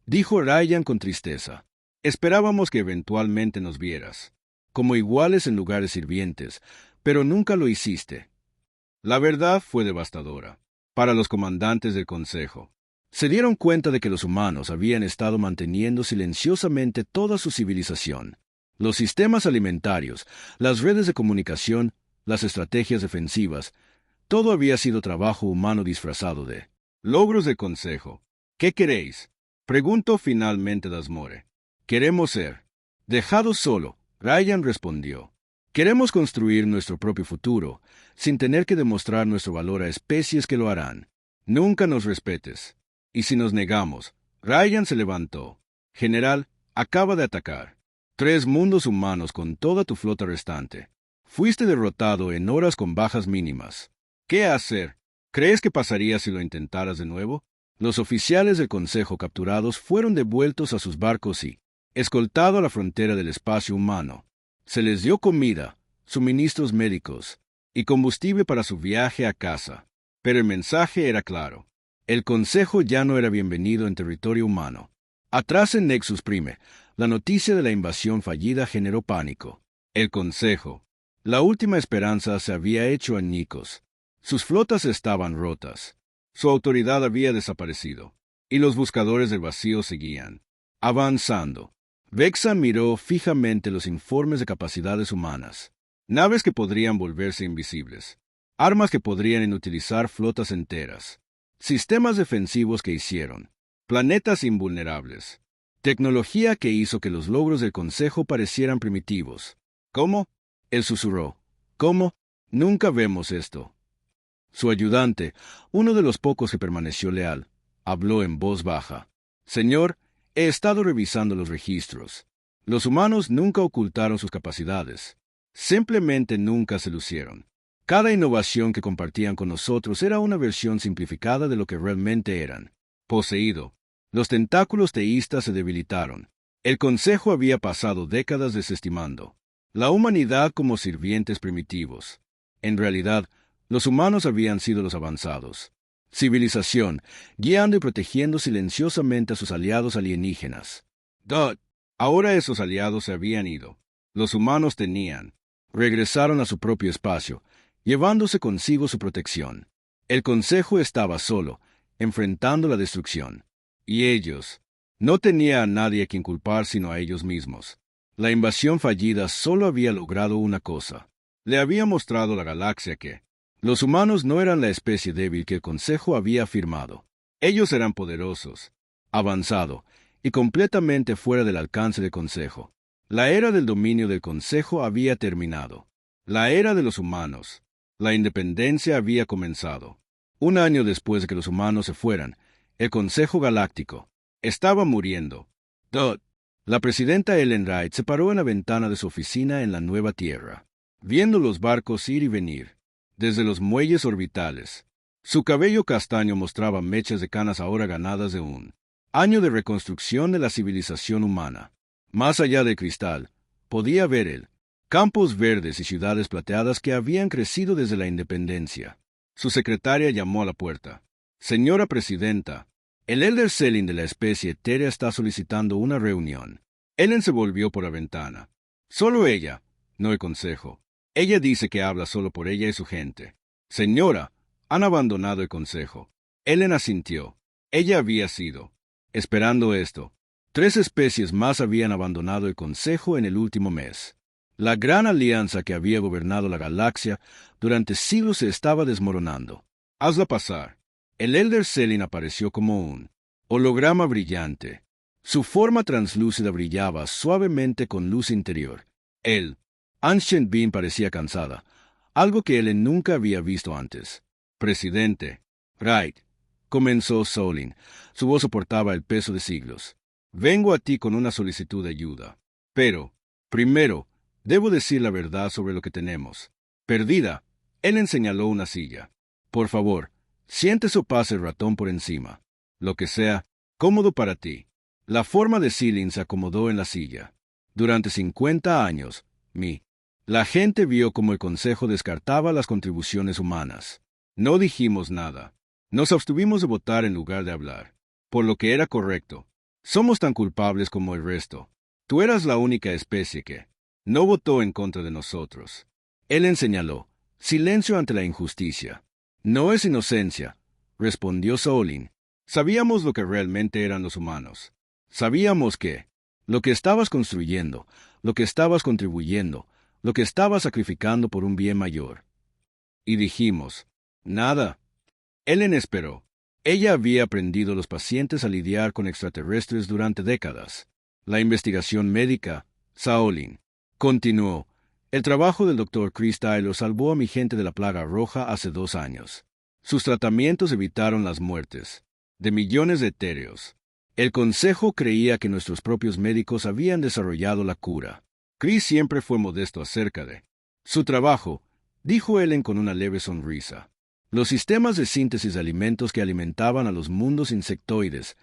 dijo Ryan con tristeza. Esperábamos que eventualmente nos vieras como iguales en lugares sirvientes, pero nunca lo hiciste. La verdad fue devastadora para los comandantes del Consejo. Se dieron cuenta de que los humanos habían estado manteniendo silenciosamente toda su civilización. Los sistemas alimentarios, las redes de comunicación, las estrategias defensivas, todo había sido trabajo humano disfrazado de logros del Consejo. ¿Qué queréis?, preguntó finalmente Tasmore. Queremos ser dejados solo, Ryan respondió. Queremos construir nuestro propio futuro, sin tener que demostrar nuestro valor a especies que lo harán. Nunca nos respetes. Y si nos negamos, Ryan se levantó. General, acaba de atacar 3 mundos humanos con toda tu flota restante. Fuiste derrotado en horas con bajas mínimas. ¿Qué hacer? ¿Crees que pasaría si lo intentaras de nuevo? Los oficiales del Consejo capturados fueron devueltos a sus barcos y, escoltado a la frontera del espacio humano, se les dio comida, suministros médicos y combustible para su viaje a casa. Pero el mensaje era claro. El Consejo ya no era bienvenido en territorio humano. Atrás en Nexus Prime, la noticia de la invasión fallida generó pánico. El Consejo, la última esperanza, se había hecho añicos. Sus flotas estaban rotas. Su autoridad había desaparecido. Y los buscadores del vacío seguían avanzando. Vexa miró fijamente los informes de capacidades humanas. Naves que podrían volverse invisibles. Armas que podrían inutilizar flotas enteras. Sistemas defensivos que hicieron. Planetas invulnerables. Tecnología que hizo que los logros del Consejo parecieran primitivos. ¿Cómo? Él susurró. ¿Cómo? Nunca vemos esto. Su ayudante, uno de los pocos que permaneció leal, habló en voz baja. Señor, he estado revisando los registros. Los humanos nunca ocultaron sus capacidades. Simplemente nunca se lucieron. Cada innovación que compartían con nosotros era una versión simplificada de lo que realmente eran. Poseído. Los tentáculos teístas se debilitaron. El Consejo había pasado décadas desestimando la humanidad como sirvientes primitivos. En realidad, los humanos habían sido los avanzados. Civilización, guiando y protegiendo silenciosamente a sus aliados alienígenas. Ahora esos aliados se habían ido. Los humanos regresaron a su propio espacio, llevándose consigo su protección. El Consejo estaba solo, enfrentando la destrucción. Y ellos no tenían a nadie a quien culpar sino a ellos mismos. La invasión fallida solo había logrado una cosa. Le había mostrado a la galaxia que los humanos no eran la especie débil que el Consejo había afirmado. Ellos eran poderosos, avanzado y completamente fuera del alcance del Consejo. La era del dominio del Consejo había terminado. La era de los humanos. La independencia había comenzado. 1 año después de que los humanos se fueran, el Consejo Galáctico estaba muriendo. La presidenta Ellen Wright se paró en la ventana de su oficina en la Nueva Tierra, viendo los barcos ir y venir desde los muelles orbitales. Su cabello castaño mostraba mechas de canas ahora ganadas de un año de reconstrucción de la civilización humana. Más allá del cristal, podía ver él campos verdes y ciudades plateadas que habían crecido desde la independencia. Su secretaria llamó a la puerta. Señora Presidenta, el Elder Selin de la especie etérea está solicitando una reunión. Ellen se volvió por la ventana. Solo ella, no el Consejo. Ella dice que habla solo por ella y su gente. Señora, han abandonado el Consejo. Ellen asintió. Ella había sido esperando esto. 3 especies más habían abandonado el Consejo en el último mes. La gran alianza que había gobernado la galaxia durante siglos se estaba desmoronando. Hazla pasar. El Elder Selin apareció como un holograma brillante. Su forma translúcida brillaba suavemente con luz interior. Él, Ancient Being, parecía cansada, algo que Ellen nunca había visto antes. Presidente Wright, comenzó Solin. Su voz soportaba el peso de siglos. Vengo a ti con una solicitud de ayuda. Pero, primero, debo decir la verdad sobre lo que tenemos. Perdida. Ellen señaló una silla. Por favor, siéntese o pase el ratón por encima. Lo que sea, cómodo para ti. La forma de Selin se acomodó en la silla. Durante 50 años, la gente vio cómo el Consejo descartaba las contribuciones humanas. No dijimos nada. Nos abstuvimos de votar en lugar de hablar. Por lo que era correcto. Somos tan culpables como el resto. Tú eras la única especie que no votó en contra de nosotros. Ellen señaló. Silencio ante la injusticia. No es inocencia, respondió Solin. Sabíamos lo que realmente eran los humanos. Sabíamos que lo que estabas construyendo, lo que estabas contribuyendo, lo que estabas sacrificando por un bien mayor. Y dijimos, nada. Ellen esperó. Ella había aprendido a los pacientes a lidiar con extraterrestres durante décadas. La investigación médica, Solin, continuó. El trabajo del Dr. Chris Tyler salvó a mi gente de la plaga roja hace 2 años. Sus tratamientos evitaron las muertes de millones de etéreos. El Consejo creía que nuestros propios médicos habían desarrollado la cura. Chris siempre fue modesto acerca de su trabajo, dijo Ellen con una leve sonrisa. Los sistemas de síntesis de alimentos que alimentaban a los mundos insectoides.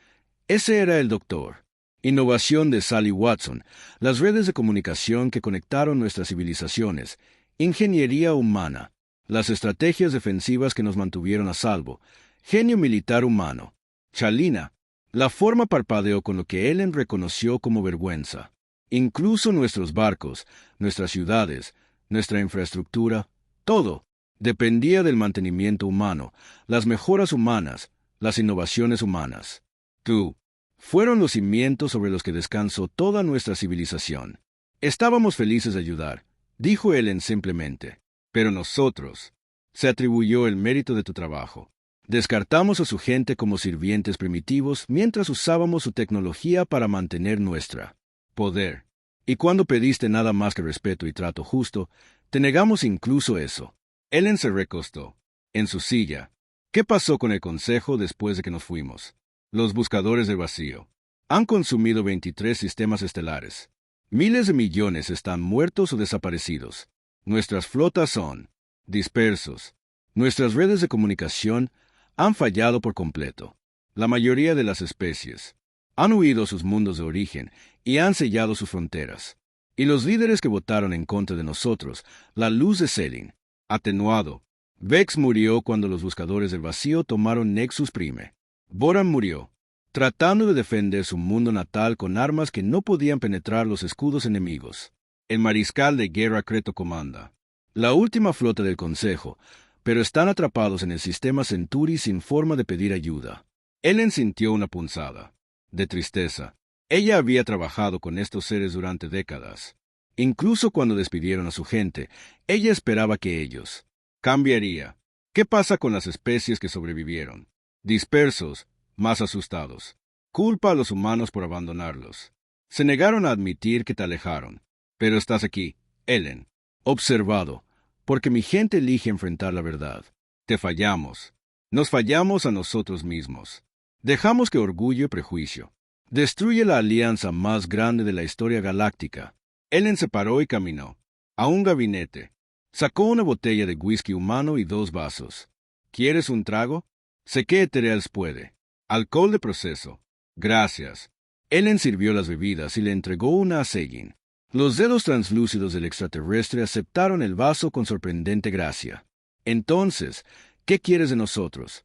Ese era el doctor. Innovación de Sally Watson, las redes de comunicación que conectaron nuestras civilizaciones, ingeniería humana, las estrategias defensivas que nos mantuvieron a salvo, genio militar humano. Chalina. La forma parpadeó con lo que Ellen reconoció como vergüenza. Incluso nuestros barcos, nuestras ciudades, nuestra infraestructura, todo, dependía del mantenimiento humano, las mejoras humanas, las innovaciones humanas. Tú. Fueron los cimientos sobre los que descansó toda nuestra civilización. Estábamos felices de ayudar, dijo Ellen simplemente. Pero nosotros. Se atribuyó el mérito de tu trabajo. Descartamos a su gente como sirvientes primitivos mientras usábamos su tecnología para mantener nuestra poder. Y cuando pediste nada más que respeto y trato justo, te negamos incluso eso. Ellen se recostó en su silla. ¿Qué pasó con el Consejo después de que nos fuimos? Los buscadores del vacío han consumido 23 sistemas estelares. Miles de millones están muertos o desaparecidos. Nuestras flotas son dispersos. Nuestras redes de comunicación han fallado por completo. La mayoría de las especies han huido a sus mundos de origen y han sellado sus fronteras. Y los líderes que votaron en contra de nosotros, la luz de Selin, atenuado. Vex murió cuando los buscadores del vacío tomaron Nexus Prime. Boran murió, tratando de defender su mundo natal con armas que no podían penetrar los escudos enemigos. El mariscal de guerra Creto comanda la última flota del Consejo, pero están atrapados en el sistema Centuri sin forma de pedir ayuda. Ellen sintió una punzada de tristeza. Ella había trabajado con estos seres durante décadas. Incluso cuando despidieron a su gente, ella esperaba que ellos cambiaría. ¿Qué pasa con las especies que sobrevivieron? Dispersos, más asustados. Culpa a los humanos por abandonarlos. Se negaron a admitir que te alejaron. Pero estás aquí, Ellen. Observado, porque mi gente elige enfrentar la verdad. Te fallamos. Nos fallamos a nosotros mismos. Dejamos que orgullo y prejuicio destruye la alianza más grande de la historia galáctica. Ellen se paró y caminó a un gabinete. Sacó una botella de whisky humano y 2 vasos. ¿Quieres un trago? Sé que Ethereals puede. Alcohol de proceso. Gracias. Ellen sirvió las bebidas y le entregó una a Selin. Los dedos translúcidos del extraterrestre aceptaron el vaso con sorprendente gracia. Entonces, ¿qué quieres de nosotros?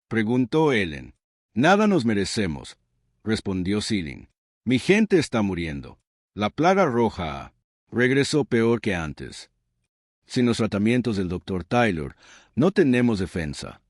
Preguntó Ellen. Nada nos merecemos, respondió Selin. Mi gente está muriendo. La plaga roja regresó peor que antes. Sin los tratamientos del Dr. Tyler, no tenemos defensa.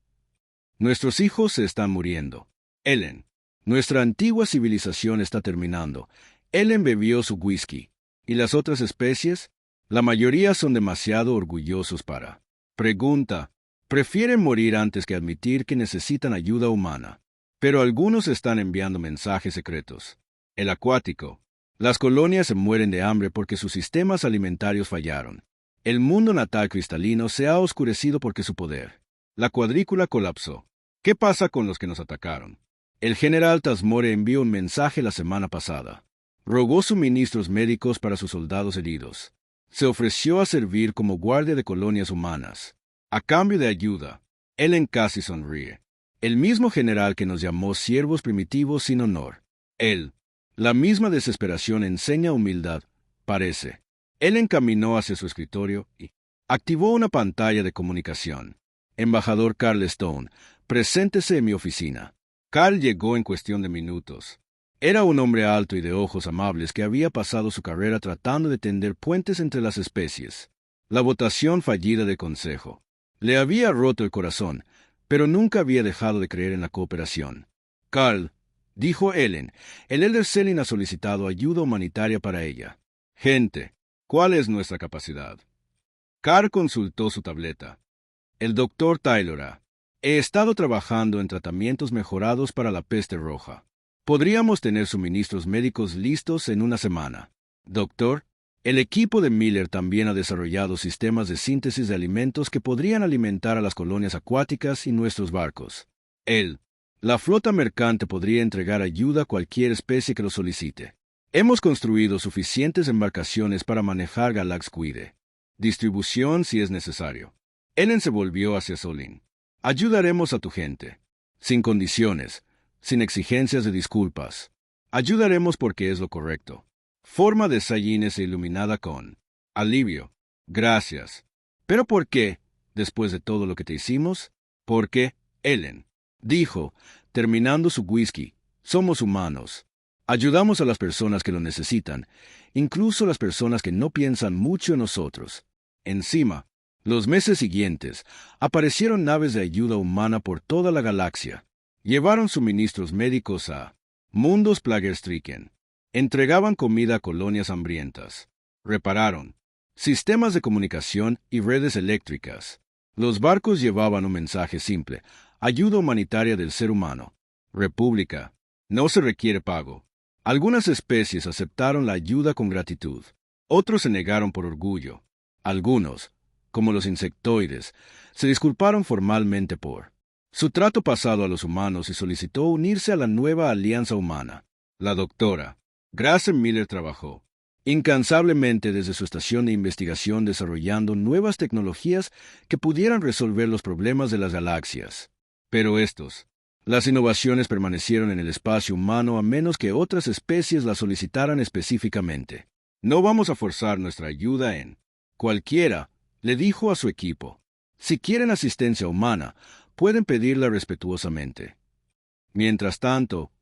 Nuestros hijos se están muriendo. Ellen, nuestra antigua civilización está terminando. Ellen bebió su whisky. ¿Y las otras especies? La mayoría son demasiado orgullosos para. Pregunta. Prefieren morir antes que admitir que necesitan ayuda humana. Pero algunos están enviando mensajes secretos. El acuático. Las colonias se mueren de hambre porque sus sistemas alimentarios fallaron. El mundo natal cristalino se ha oscurecido porque su poder. La cuadrícula colapsó. ¿Qué pasa con los que nos atacaron? El general Tasmore envió un mensaje la semana pasada. Rogó suministros médicos para sus soldados heridos. Se ofreció a servir como guardia de colonias humanas. A cambio de ayuda, Ellen casi sonríe. El mismo general que nos llamó siervos primitivos sin honor. Él. La misma desesperación enseña humildad, parece. Ellen caminó hacia su escritorio y activó una pantalla de comunicación. Embajador Carl Stone, preséntese en mi oficina. Carl llegó en cuestión de minutos. Era un hombre alto y de ojos amables que había pasado su carrera tratando de tender puentes entre las especies. La votación fallida del Consejo le había roto el corazón, pero nunca había dejado de creer en la cooperación. Carl, dijo Ellen, el Elder Selin ha solicitado ayuda humanitaria para ella. Gente, ¿cuál es nuestra capacidad? Carl consultó su tableta. El Dr. Tyler. He estado trabajando en tratamientos mejorados para la peste roja. Podríamos tener suministros médicos listos en una semana. Doctor, el equipo de Miller también ha desarrollado sistemas de síntesis de alimentos que podrían alimentar a las colonias acuáticas y nuestros barcos. La flota mercante podría entregar ayuda a cualquier especie que lo solicite. Hemos construido suficientes embarcaciones para manejar Galaxquide. Distribución si es necesario. Ellen se volvió hacia Solin. Ayudaremos a tu gente. Sin condiciones, sin exigencias de disculpas. Ayudaremos porque es lo correcto. Forma de Sayines e iluminada con alivio. Gracias. ¿Pero por qué, después de todo lo que te hicimos? Porque, Ellen, dijo, terminando su whisky, somos humanos. Ayudamos a las personas que lo necesitan, incluso las personas que no piensan mucho en nosotros. Encima, los meses siguientes, aparecieron naves de ayuda humana por toda la galaxia. Llevaron suministros médicos a mundos plaguestriken. Entregaban comida a colonias hambrientas. Repararon sistemas de comunicación y redes eléctricas. Los barcos llevaban un mensaje simple: ayuda humanitaria del ser humano. República. No se requiere pago. Algunas especies aceptaron la ayuda con gratitud. Otros se negaron por orgullo. Algunos, como los insectoides, se disculparon formalmente por su trato pasado a los humanos y solicitó unirse a la nueva alianza humana. La doctora Grace Miller trabajó incansablemente desde su estación de investigación desarrollando nuevas tecnologías que pudieran resolver los problemas de las galaxias. Pero las innovaciones permanecieron en el espacio humano a menos que otras especies las solicitaran específicamente. No vamos a forzar nuestra ayuda en cualquiera, le dijo a su equipo. Si quieren asistencia humana, pueden pedirla respetuosamente. Mientras tanto,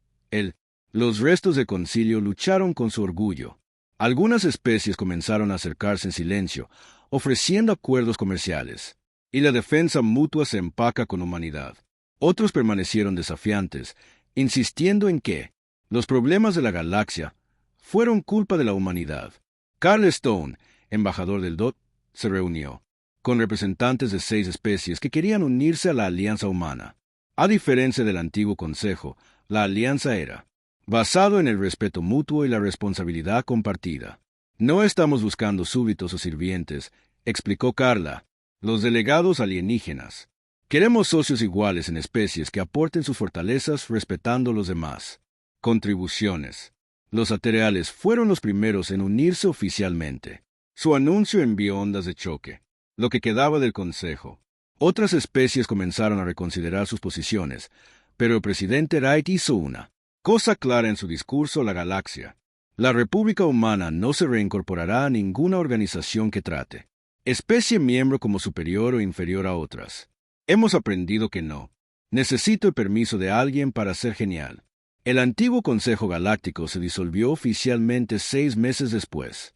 los restos del concilio lucharon con su orgullo. Algunas especies comenzaron a acercarse en silencio, ofreciendo acuerdos comerciales, y la defensa mutua se empaca con humanidad. Otros permanecieron desafiantes, insistiendo en que los problemas de la galaxia fueron culpa de la humanidad. Carl Stone, embajador del DOT, se reunió con representantes de 6 especies que querían unirse a la Alianza Humana. A diferencia del antiguo Consejo, la alianza era basado en el respeto mutuo y la responsabilidad compartida. No estamos buscando súbditos o sirvientes, explicó Carla. Los delegados alienígenas. Queremos socios iguales en especies que aporten sus fortalezas respetando a los demás. Contribuciones. Los atereales fueron los primeros en unirse oficialmente. Su anuncio envió ondas de choque. Lo que quedaba del Consejo. Otras especies comenzaron a reconsiderar sus posiciones, pero el presidente Wright hizo una cosa clara en su discurso a la galaxia. La República Humana no se reincorporará a ninguna organización que trate especie miembro como superior o inferior a otras. Hemos aprendido que no. Necesito el permiso de alguien para ser genial. El antiguo Consejo Galáctico se disolvió oficialmente 6 meses después.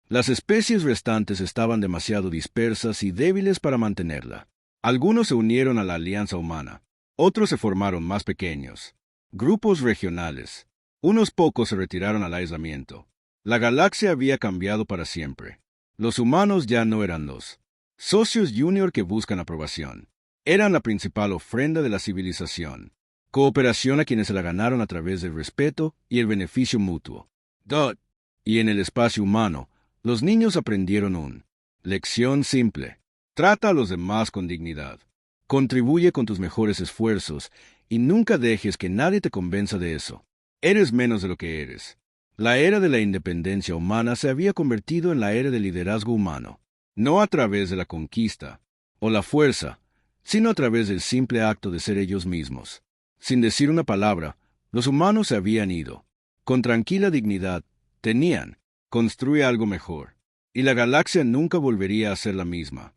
Las especies restantes estaban demasiado dispersas y débiles para mantenerla. Algunos se unieron a la Alianza Humana. Otros se formaron más pequeños. Grupos regionales. Unos pocos se retiraron al aislamiento. La galaxia había cambiado para siempre. Los humanos ya no eran los socios junior que buscan aprobación. Eran la principal ofrenda de la civilización. Cooperación a quienes se la ganaron a través del respeto y el beneficio mutuo. Y en el espacio humano, los niños aprendieron una lección simple. Trata a los demás con dignidad. Contribuye con tus mejores esfuerzos y nunca dejes que nadie te convenza de eso. Eres menos de lo que eres. La era de la independencia humana se había convertido en la era del liderazgo humano, no a través de la conquista o la fuerza, sino a través del simple acto de ser ellos mismos. Sin decir una palabra, los humanos se habían ido. Con tranquila dignidad, construye algo mejor, y la galaxia nunca volvería a ser la misma.